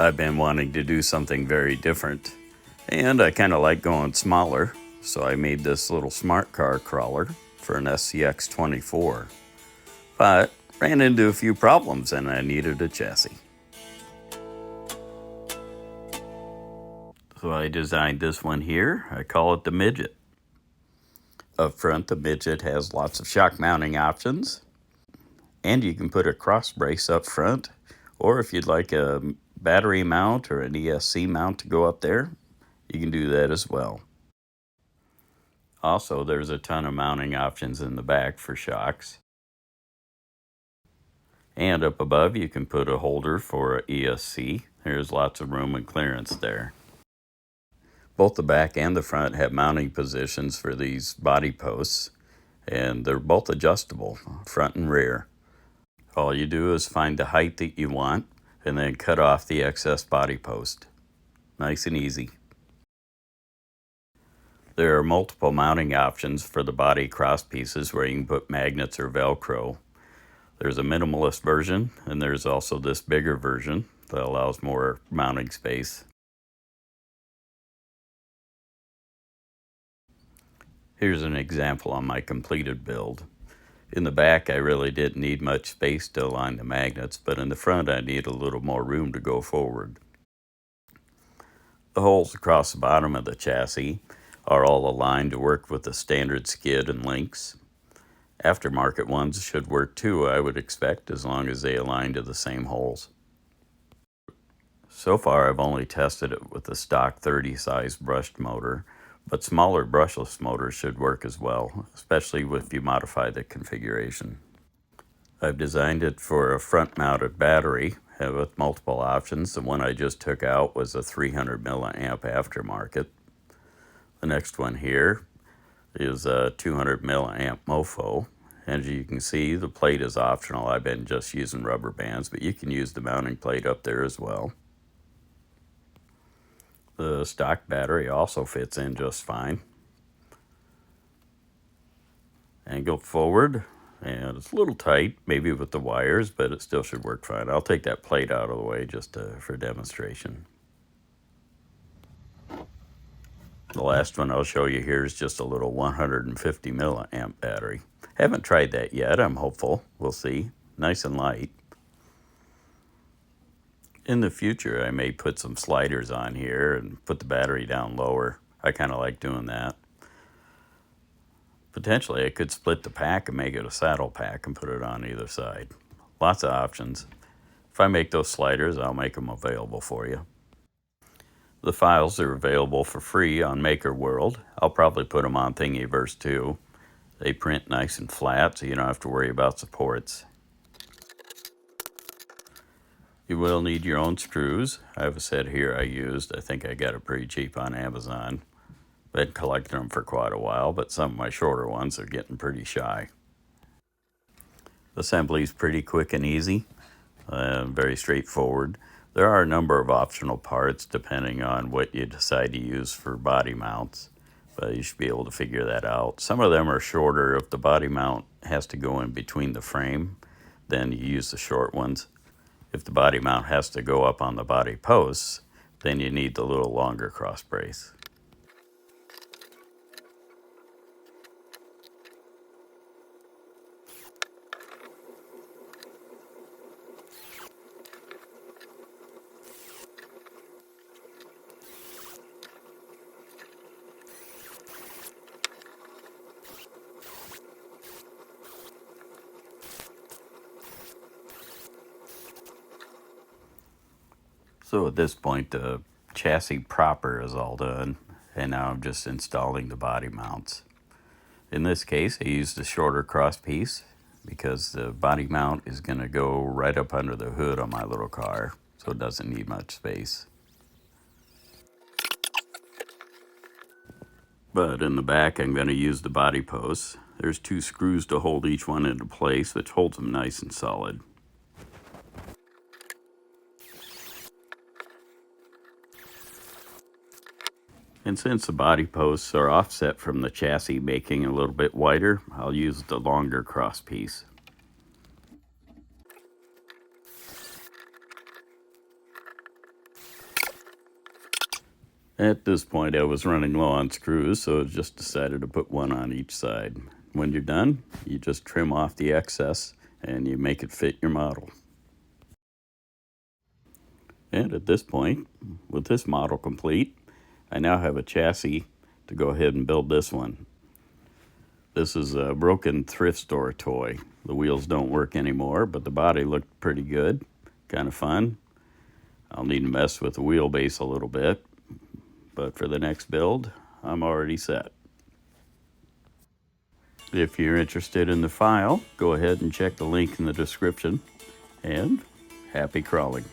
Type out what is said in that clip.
I've been wanting to do something very different, and I kind of like going smaller, so I made this little smart car crawler for an SCX24, but ran into a few problems and I needed a chassis. So I designed this one here. I call it the Midget. Up front, the Midget has lots of shock mounting options, and you can put a cross brace up front, or if you'd like a battery mount or an ESC mount to go up there, you can do that as well. Also, there's a ton of mounting options in the back for shocks. And up above, you can put a holder for an ESC. There's lots of room and clearance there. Both the back and the front have mounting positions for these body posts, and they're both adjustable, front and rear. All you do is find the height that you want and then cut off the excess body post. Nice and easy. There are multiple mounting options for the body cross pieces where you can put magnets or Velcro. There's a minimalist version, and there's also this bigger version that allows more mounting space. Here's an example on my completed build. In the back, I really didn't need much space to align the magnets, but in the front, I need a little more room to go forward. The holes across the bottom of the chassis are all aligned to work with the standard skid and links. Aftermarket ones should work too, I would expect, as long as they align to the same holes. So far, I've only tested it with the stock 30 size brushed motor, but smaller brushless motors should work as well, especially if you modify the configuration. I've designed it for a front-mounted battery with multiple options. The one I just took out was a 300 milliamp aftermarket. The next one here is a 200 milliamp MOFO. And as you can see, the plate is optional. I've been just using rubber bands, but you can use the mounting plate up there as well. The stock battery also fits in just fine. Angled forward, and it's a little tight, maybe with the wires, but it still should work fine. I'll take that plate out of the way just for demonstration. The last one I'll show you here is just a little 150 milliamp battery. Haven't tried that yet. I'm hopeful. We'll see. Nice and light. In the future, I may put some sliders on here and put the battery down lower. I kind of like doing that. Potentially, I could split the pack and make it a saddle pack and put it on either side. Lots of options. If I make those sliders, I'll make them available for you. The files are available for free on Maker World. I'll probably put them on Thingiverse too. They print nice and flat, so you don't have to worry about supports. You will need your own screws. I have a set here I used. I think I got it pretty cheap on Amazon. Been collecting them for quite a while, but some of my shorter ones are getting pretty shy. The assembly is pretty quick and easy, very straightforward. There are a number of optional parts depending on what you decide to use for body mounts, but you should be able to figure that out. Some of them are shorter. If the body mount has to go in between the frame, then you use the short ones. If the body mount has to go up on the body posts, then you need the little longer cross brace. So at this point, the chassis proper is all done, and now I'm just installing the body mounts. In this case, I used a shorter cross piece because the body mount is going to go right up under the hood on my little car, so it doesn't need much space. But in the back, I'm going to use the body posts. There's 2 screws to hold each one into place, which holds them nice and solid. And since the body posts are offset from the chassis, making it a little bit wider, I'll use the longer cross piece. At this point, I was running low on screws, so I just decided to put one on each side. When you're done, you just trim off the excess and you make it fit your model. And at this point, with this model complete, I now have a chassis to go ahead and build this one. This is a broken thrift store toy. The wheels don't work anymore, but the body looked pretty good, kind of fun. I'll need to mess with the wheelbase a little bit, but for the next build, I'm already set. If you're interested in the file, go ahead and check the link in the description, and happy crawling.